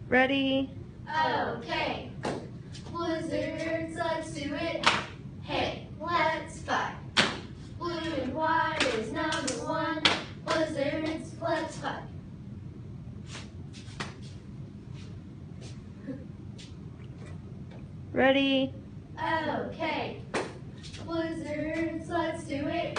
Ready? Okay. Blizzards, let's do it. Hey, let's fight. Blue and white is number one. Blizzards, let's fight. Ready? Okay. Blizzards, let's do it.